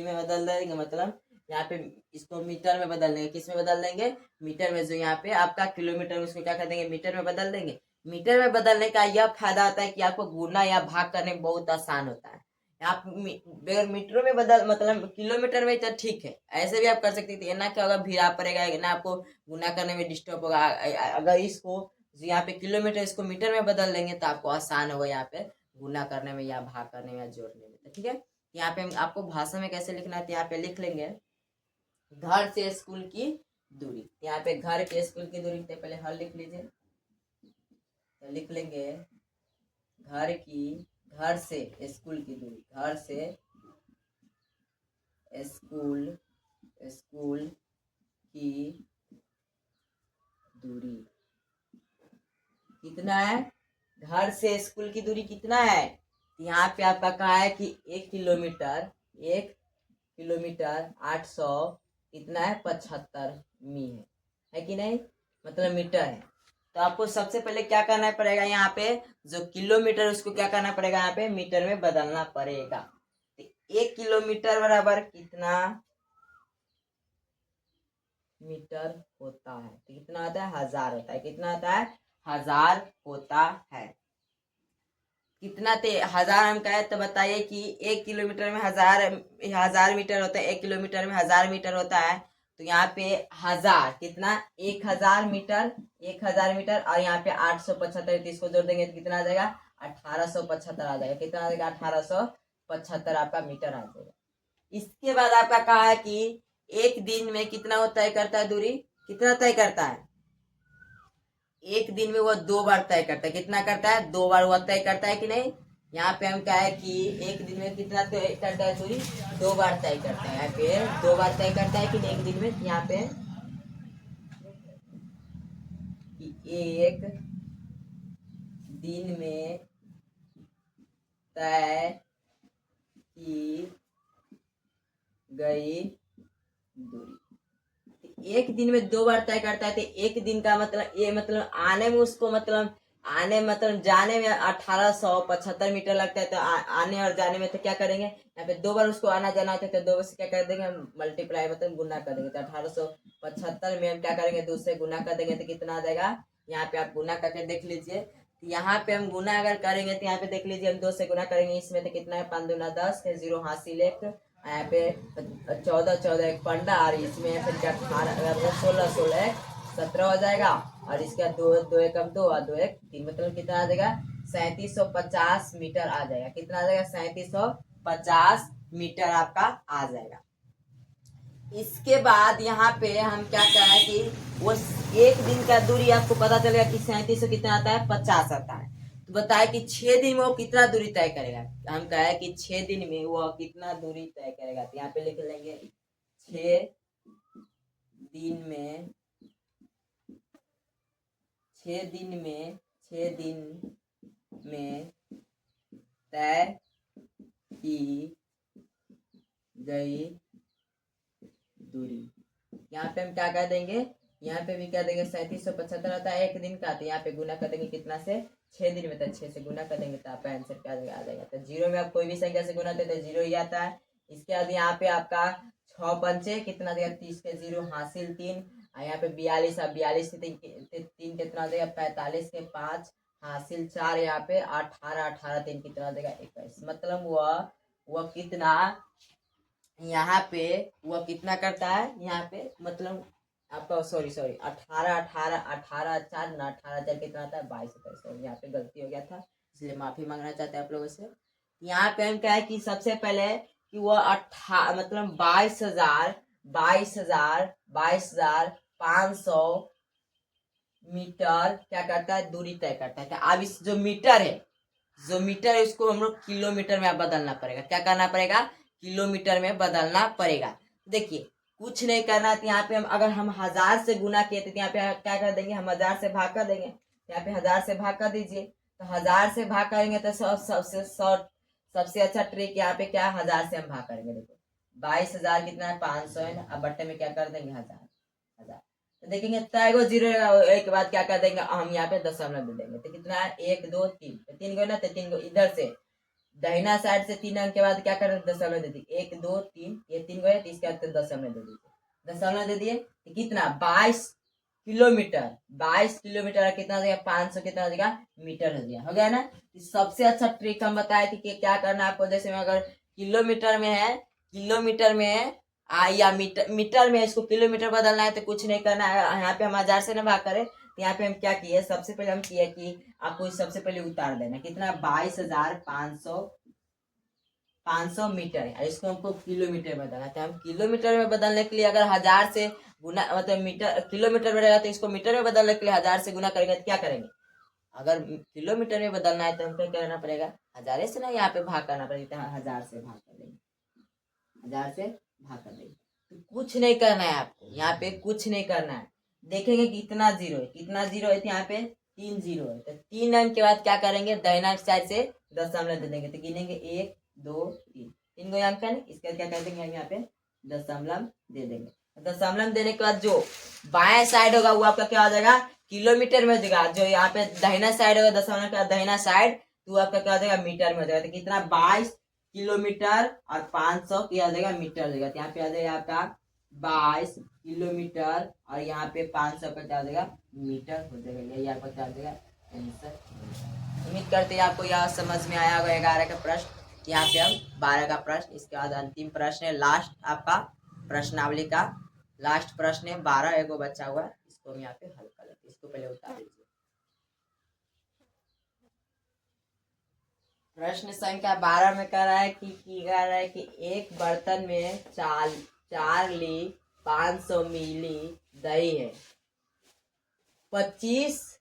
में बदल देंगे, मतलब यहाँ पे इसको मीटर में बदल देंगे, किस में बदल देंगे मीटर में, जो यहाँ पे आपका किलोमीटर में उसको क्या कर देंगे मीटर में बदल देंगे। मीटर में बदलने का यह फायदा होता है कि आपको गुना या भाग करने में बहुत आसान होता है। आप अगर मीटरों में बदल मतलब किलोमीटर में तो ठीक है, ऐसे भी आप कर सकते थे, ना क्या होगा भिड़ा पड़ेगा ना आपको गुना करने में डिस्टर्ब होगा। अगर इसको यहाँ पे किलोमीटर इसको मीटर में बदल देंगे तो आपको आसान होगा यहाँ पे गुना करने में या भाग करने में या जोड़ने में, ठीक है। यहाँ पे आपको भाषा में कैसे लिखना है, यहाँ पे लिख लेंगे घर से स्कूल की दूरी। यहाँ पे घर के स्कूल की दूरी तो पहले हर लिख लीजिए, तो लिख लेंगे घर से स्कूल की दूरी, घर से स्कूल की दूरी कितना है, घर से स्कूल की दूरी कितना है, यहाँ पे आपका कहा है कि 1 किलोमीटर 800 कितना है 75 मी है कि नहीं, मतलब मीटर है। तो आपको सबसे पहले क्या करना पड़ेगा, यहाँ पे जो किलोमीटर उसको क्या करना पड़ेगा यहाँ पे मीटर में बदलना पड़ेगा। तो 1 किलोमीटर बराबर कितना मीटर होता है, तो कितना आता है 1000 होता है, कितना आता है 1000 होता है। कितना थे 1000 हम कहे तो बताइए कि 1 किलोमीटर में 1000 मीटर होता है, 1 किलोमीटर में 1000 मीटर होता है, तो यहाँ पे 1000 कितना 1000 मीटर, 1000 मीटर, और यहाँ पे 875, तो इसको जोड़ देंगे तो कितना आ जाएगा 1875 आ जाएगा। कितना आ जाएगा 1875 आपका मीटर आ जाएगा। इसके बाद आपका कहा है कि एक दिन में कितना वो तय करता है दूरी, कितना तय करता है, एक दिन में वह 2 बार तय करता है। कितना करता है 2 बार वह तय करता है कि नहीं। यहाँ पे हम क्या है कि एक दिन में कितना तय करता है दूरी, 2 बार तय करता है। यहाँ पे 2 बार तय करता है कि नहीं एक दिन में। यहाँ पे एक दिन में तय की गई दूरी, एक दिन में 2 बार तय करता है। तो एक दिन का मतलब ये मतलब आने में उसको मतलब आने मतलब जाने में 1875 मीटर लगता है। तो आने और जाने में तो क्या करेंगे, यहाँ पे 2 बार उसको आना जाना होता है। तो 2 से क्या कर देंगे हम मल्टीप्लाई मतलब गुना कर देंगे। तो 1875 में हम क्या करेंगे 2 से गुना कर देंगे तो कितना आ जाएगा। यहाँ पे आप गुना करके देख लीजिए। यहाँ पे हम गुना अगर करेंगे तो यहाँ पे देख लीजिए हम 2 से गुना करेंगे, इसमें तो कितना है 5 दूना 10, 0 हासिल 1, यहाँ पे 14 14 1 15, और इसमें फिर क्या 16 16 1 17 हो जाएगा। और इसका 2 2 एकम 2 और 2 1 3, मतलब कितना आ जाएगा 3750 मीटर आ जाएगा। कितना आ जाएगा 3750 मीटर आपका आ जाएगा। इसके बाद यहाँ पे हम क्या कहें कि वो एक दिन का दूरी आपको पता चलेगा कि 3700 कितना आता है 50 आता है। तो बताए कि 6 दिन में वो कितना दूरी तय करेगा। हम कहे कि 6 दिन में वो कितना दूरी तय करेगा। तो यहाँ पे लिख लेंगे 6 दिन में 6 दिन में 6 दिन में तय की गई दूरी। यहाँ पे हम क्या कर देंगे, यहाँ पे भी क्या देंगे 3775 आता है एक दिन का। तो यहाँ पे गुना कर देंगे कितना से 6 दिन में, तो 6 से गुना कर देंगे तो आपका आंसर क्या आ जाएगा। तो 0 में आप कोई भी संख्या से गुना देते 0 ही आता है। इसके बाद यहाँ पे आपका 6 पंचे कितना देगा 30 के 0 हासिल 3, यहाँ पे 42 अब 42 से 3 कितना देगा 45 के 5 हासिल 4, यहाँ पे 18 18 3 कितना देगा 21। मतलब वह कितना यहाँ पे वह कितना करता है यहाँ पे मतलब आपका सॉरी 18 18 18 4 ना 18 4 कितना आता है 22 यहाँ पे गलती हो गया था, इसलिए माफी मांगना चाहते हैं आप लोगों से। यहाँ पे हम क्या है कि सबसे पहले कि वह मतलब 22,500 मीटर क्या करता है दूरी तय करता है। अब इस जो मीटर है उसको हम लोग किलोमीटर में बदलना पड़ेगा। क्या करना पड़ेगा किलोमीटर में बदलना पड़ेगा। देखिए कुछ नहीं करना है। यहाँ पे हम अगर हम 1000 से गुना किए तो यहाँ पे क्या कर देंगे हम 1000 से भाग कर देंगे। यहाँ पे 1000 से भाग कर दीजिए। तो 1000 से भाग करेंगे तो सबसे अच्छा ट्रिक यहाँ पे क्या 1000 से हम भाग करेंगे। देखो 22,000 कितना है 500 है ना। अब बट्टे में क्या कर देंगे 1000 तो देखेंगे तय 0 एक बाद क्या कर देंगे हम यहाँ पे दशमलव दे देंगे। तो कितना है 1 2 3 3 गो ना, तो 3 गो इधर से दाहिना साइड से 3 अंक के बाद क्या कर दशमलव दे दी 1 2 3 ये 3 गो है। तो इसके बाद दशमलव दे दीजिए। दशमलव दे दिए तो कितना 22 किलोमीटर 22 किलोमीटर कितना देगा 500 कितना देगा मीटर हो गया ना। सबसे अच्छा ट्रिक हम बताए थे कि क्या करना आपको। जैसे में अगर किलोमीटर में है या मीटर में इसको किलोमीटर बदलना है तो कुछ नहीं करना है। यहाँ पे हम 1000 से ना भाग करें तो यहाँ पे हम क्या किए सबसे पहले हम किए कि आपको सबसे पहले उतार देना कितना 22,500 मीटर है। इसको हमको किलोमीटर में बदलना था। हम किलोमीटर में बदलने के लिए अगर 1000 से गुना मतलब मीटर किलोमीटर में रहेगा तो इसको मीटर में बदलने के लिए 1000 से गुना करेंगे तो क्या करेंगे। अगर किलोमीटर में बदलना है तो हमको क्या करना पड़ेगा 1000 से ना यहाँ पे भाग करना पड़ेगा। 1000 से भाग कर देंगे 1000 से भाग कर देंगे। तो कुछ नहीं करना है आपको यहाँ पे कुछ नहीं करना है। देखेंगे कितना जीरो है तो यहाँ पे 3 0 है। तो 3 अंक के बाद क्या करेंगे दाहिना साइड से दशमलव दे देंगे। तो गिनेंगे 1 2 3 3 गो अंक है। इसके बाद क्या कर देंगे हम यहाँ पे दशमलव दे देंगे। दशमलव देने के बाद जो बाएं साइड होगा वो आपका क्या हो जाएगा किलोमीटर में हो जाएगा। जो यहाँ पे दाहिना साइड होगा दशमलव का दाहिना साइड तो आपका क्या हो जाएगा मीटर में हो जाएगा। तो कितना 22 किलोमीटर और 500 क्या आ जाएगा मीटर हो जाएगा। यहाँ पे आ जाएगा आपका 22 किलोमीटर और यहाँ पे 500 का क्या आ जाएगा मीटर हो जाएगा। यही आपका क्या आ जाएगा आंसर। उम्मीद करते हैं आपको यह समझ में आया होगा 11 का प्रश्न। यहाँ पे हम 12 का प्रश्न। इसके बाद अंतिम प्रश्न है लास्ट आपका प्रश्नावली का लास्ट प्रश्न है, 12 एगो बचा हुआ है, इसको हम यहाँ पे हल कर लेते हैं। इसको पहले उतार लीजिए। प्रश्न संख्या 12 में कह रहा है कि कह रहा है कि एक बर्तन में 4 ली 500 मिली दही है। 25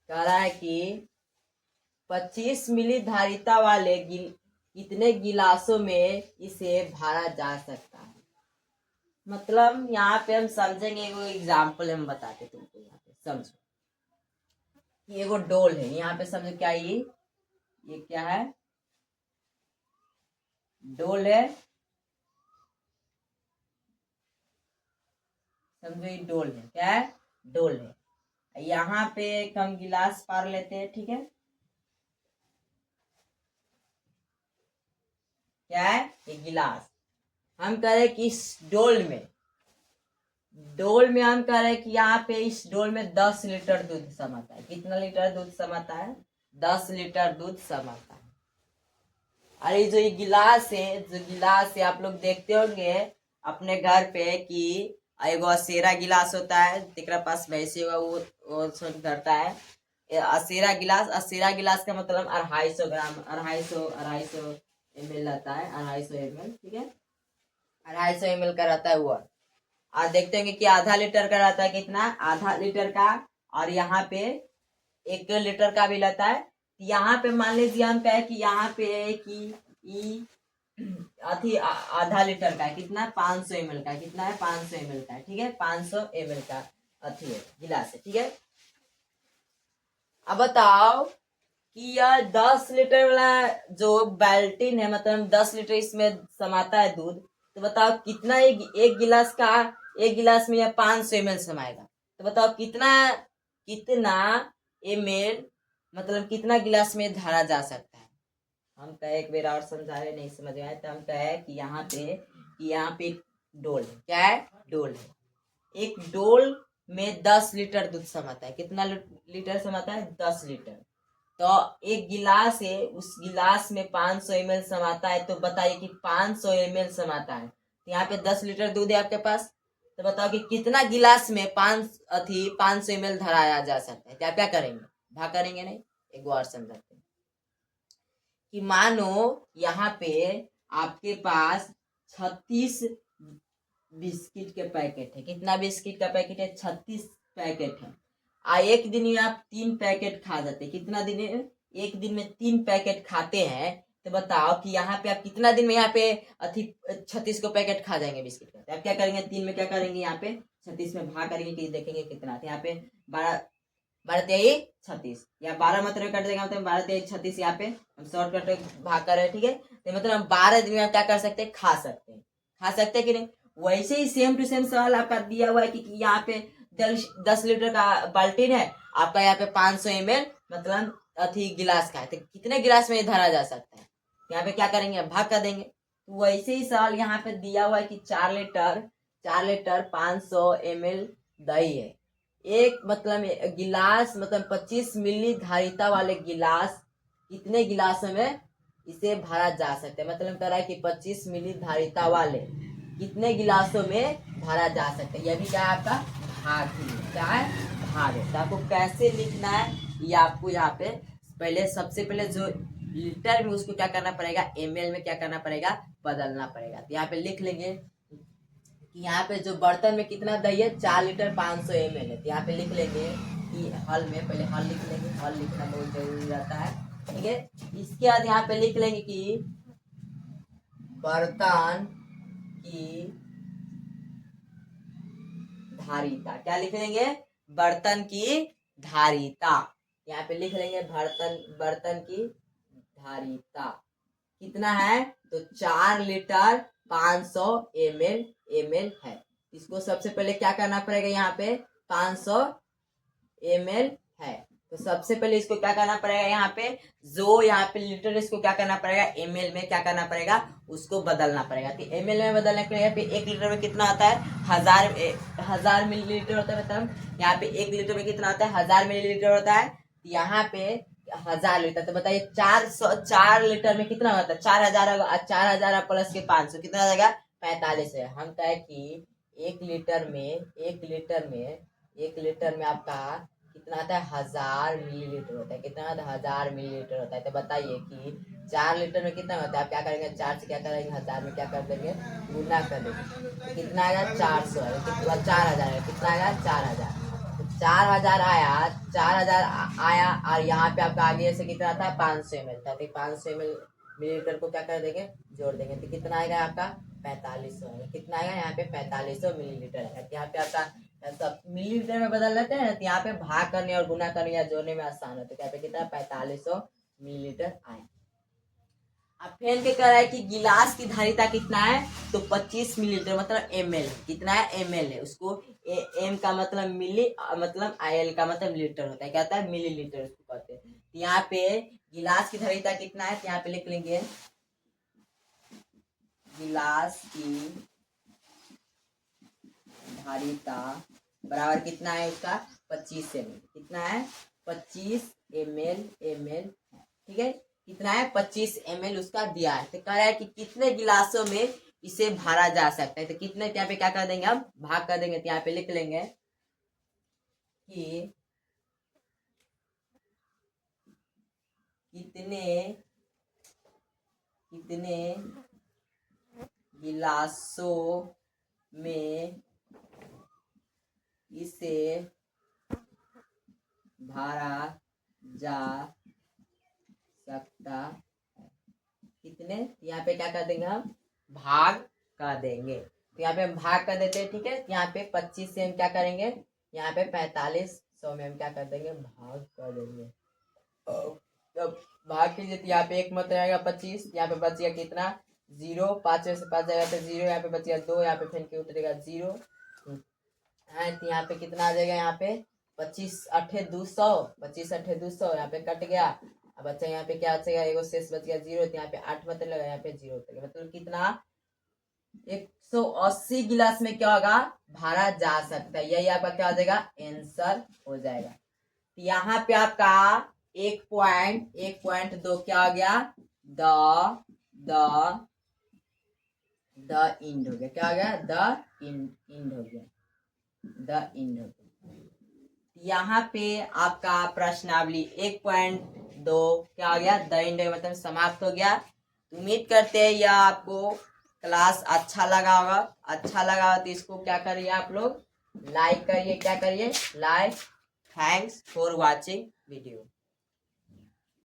कह रहा है कि 25 मिली धारिता वाले कितने गिलासों में इसे भरा जा सकता है। मतलब यहाँ पे हम समझेंगे, एगो एग्जाम्पल हम बताते तुमको, यहाँ पे समझो। ये एगो डोल है, यहाँ पे समझो क्या ये क्या है, डोल है। समझो ये डोल है, क्या है, डोल है। यहाँ पे एक हम गिलास पार लेते हैं, ठीक है, क्या है, ये गिलास। हम कह रहे कि इस डोल में हम कह रहे कि यहाँ पे इस डोल में 10 लीटर दूध समाता है। कितना लीटर दूध समाता है, 10 लीटर दूध समाता है। अरे जो ये गिलास है, आप लोग देखते होंगे अपने घर पे कि एगो असेरा गिलास होता है, तेरा पास वैसे होगा, वो सब धरता है। असेरा गिलास का मतलब 250 ग्राम, 250 ml रहता है, 250 ml, ठीक है, 250 ml का रहता है वो। और देखते होंगे कि आधा लीटर का रहता है, कितना, आधा लीटर का। और यहाँ पे 1 लीटर का भी रहता है। यहाँ पे मान लीजिए हम कहे कि यहाँ पे कि अथी आधा लीटर का है, कितना, 500 ml का, कितना है, 500 ml का, ठीक है, 500 ml का अथी है, गिलास है, ठीक है। अब बताओ कि यह 10 लीटर वाला जो बाल्टीन है, मतलब 10 लीटर इसमें समाता है दूध, तो बताओ कितना एक गिलास का, एक गिलास में यह 500 ml समाएगा। तो बताओ कितना कितना ml, मतलब कितना गिलास में धरा जा सकता है। हम कहे, एक बार और समझा रहे, नहीं समझ में आया तो हम कहे कि यहाँ पे डोल है, क्या है, डोल है। एक डोल में 10 लीटर दूध समाता है। कितना लीटर समाता है, 10 लीटर। तो एक गिलास है, उस गिलास में 500 ml समाता है। तो बताइए कि 500 ml समाता है, तो यहाँ पे 10 लीटर दूध है आपके पास। तो बताओ कि कितना गिलास में 500 ml धराया जा सकता है। तो आप क्या करेंगे, भाग करेंगे, नहीं, एक बार समझाते हैं कि मानो यहाँ पे आपके पास 36 बिस्किट के पैकेट है। कितना बिस्किट का पैकेट है, 36 पैकेट है। एक दिन में आप 3 पैकेट खा जाते, कितना दिन में, एक दिन में 3 पैकेट खाते हैं। तो बताओ कि यहाँ पे आप कितना दिन में यहाँ पे 36 को पैकेट खा जाएंगे बिस्किट का। तो आप क्या करेंगे, 3 में क्या करेंगे, यहाँ पे 36 में भाग करेंगे कि देखेंगे कितना। तो यहाँ पे 12 12 तेई 36, या 12 मतलब कट देगा, मतलब 12 तेई 36, यहाँ पे हम शॉर्टकट भाग कर रहे हैं, ठीक है। तो मतलब हम 12 दिन में आप क्या कर सकते हैं, खा सकते हैं कि नहीं। वैसे ही सेम टू सेम सवाल आपका दिया हुआ है कि यहाँ पे 10 लीटर का बाल्टीन है, आपका यहाँ पे 500 ml मतलब अथी गिलास का है। तो कितने गिलास में धरा जा सकता है, यहाँ पे क्या करेंगे, भाग कर देंगे। तो वैसे ही सवाल यहाँ पे दिया हुआ है कि 4 लीटर 500 ml दही है। एक मतलब गिलास, मतलब 25 मिली धारिता वाले गिलास, कितने गिलासों में इसे भरा जा सकता है। मतलब कह रहा है कि 25 मिली धारिता वाले कितने गिलासों में भरा जा सकता है। यह भी क्या है, आपका भाग ही है, क्या है, भाग है। तो आपको कैसे लिखना है, ये आपको यहाँ पे पहले, सबसे पहले जो लीटर में उसको क्या करना पड़ेगा, ml में क्या करना पड़ेगा, बदलना पड़ेगा। तो यहाँ पे लिख लेंगे कि यहाँ पे जो बर्तन में कितना दही है, 4 लीटर 500 ml है। तो यहाँ पे लिख लेंगे कि हल में, पहले हल लिख लेंगे, हल लिखना बहुत जरूरी रहता है, ठीक है। इसके बाद यहाँ पे लिख लेंगे कि बर्तन की धारिता, क्या लिख लेंगे, बर्तन की धारिता। यहाँ पे लिख लेंगे बर्तन की धारिता कितना है, तो 4 लीटर 500 ml है। इसको सबसे पहले क्या करना पड़ेगा, यहाँ पे 500 ml है, तो सबसे पहले इसको क्या करना पड़ेगा, यहाँ पे जो यहाँ पे लीटर, इसको क्या करना पड़ेगा, ml में क्या करना पड़ेगा, उसको बदलना पड़ेगा। तो ml में बदलने के लिए यहाँ पे 1 लीटर में कितना आता है, 1000 मिलीलीटर होता है। मतलब यहाँ पे 1 लीटर में कितना होता है, 1000 मिलीलीटर होता है। यहाँ पे 1000 लीटर, तो बताइए 4 लीटर में कितना होता है, 4000 होगा। 4000 प्लस के 500 कितना हो जाएगा, 45 है। हम कहे कि एक लीटर में आपका कितना आता है, 1000 मिलीलीटर होता है। कितना होता है, 1000 मिलीलीटर होता है। तो बताइए कि 4 लीटर में कितना होता है। आप क्या करेंगे, 4 से क्या करेंगे, 1000 में क्या कर देंगे, गुना कर देंगे। तो कितना आएगा, 400 है। कितना, 4000 है। कितना आएगा, 4000। तो 4000 आया, 4000 आया। और यहाँ पे आपका आगे से कितना था, 500 ml था। तो 500 मिलीलीटर को क्या कर देंगे, जोड़ देंगे। तो कितना आएगा आपका, 4500 आएगा। कितना आएगा यहाँ पे, 4500 मिलीलीटर आएगा। यहाँ पे आपका सब मिलीलीटर में बदल लेते हैं। तो यहाँ पे भाग करने और गुना करने या जोड़ने में आसान है। तो यहाँ पे कितना, 4500 मिलीलीटर आए। अब फिर क्या कह रहा है कि गिलास की धारिता कितना है, तो 25 मिलीलीटर मतलब ml। कितना है, ml है। उसको एम का मतलब मिली, मतलब IL का मतलब लीटर होता है। क्या होता है, मिलीलीटर उसको कहते हैं। तो यहाँ पे गिलास की धारिता कितना है, तो यहाँ पे लिख लेंगे गिलास की धारिता बराबर कितना है उसका, 25 ml। कितना है, 25 ml। ठीक है, कितना है, 25 ml उसका दिया है। तो कह रहा है कि कितने गिलासों में इसे भरा जा सकता है। तो कितने, यहाँ पे क्या कर देंगे, हम भाग कर देंगे। तो यहाँ पे लिख लेंगे कि कितने गिलासों में इसे भरा जा सकता है। कितने, यहाँ पे क्या कर देंगे, हम भाग कर देंगे। तो यहाँ पे हम भाग कर देते हैं। ठीक है, यहाँ पे 25 से हम क्या करेंगे, यहाँ पे 4500 में हम क्या कर देंगे, भाग कर देंगे। जब भाग कीजिए तो यहाँ पे एक मत रहेगा 25। यहाँ पे बच गया कितना, 0। 5 से 5 जाएगा तो 0। यहाँ पे बच गया 2। यहाँ पे फिर के उतरेगा 0। तो यहाँ पे कितना आ जाएगा, यहाँ पे 25 8 200। 25 8 200 यहाँ पे कट गया। अब बच्चा यहाँ पे क्या बचेगा, एगो शेष बच गया 0। तो यहाँ पे 8 मतलब लगा, यहाँ पे 0 उतरेगा। मतलब कितना, 180 गिलास में क्या होगा, भरा जा सकता है। यही आपका क्या हो जाएगा, आंसर हो जाएगा। यहाँ पे आपका 1.2 क्या हो गया, द इंड हो गया। क्या हो गया, द इंड हो गया, द इंड हो गया। यहाँ पे आपका प्रश्नावली 1.2 क्या हो गया, द इंड मतलब समाप्त हो गया। उम्मीद करते हैं यह आपको क्लास अच्छा लगा होगा। अच्छा लगा तो इसको क्या करिए, आप लोग लाइक करिए। क्या करिए, like. Thanks for watching video.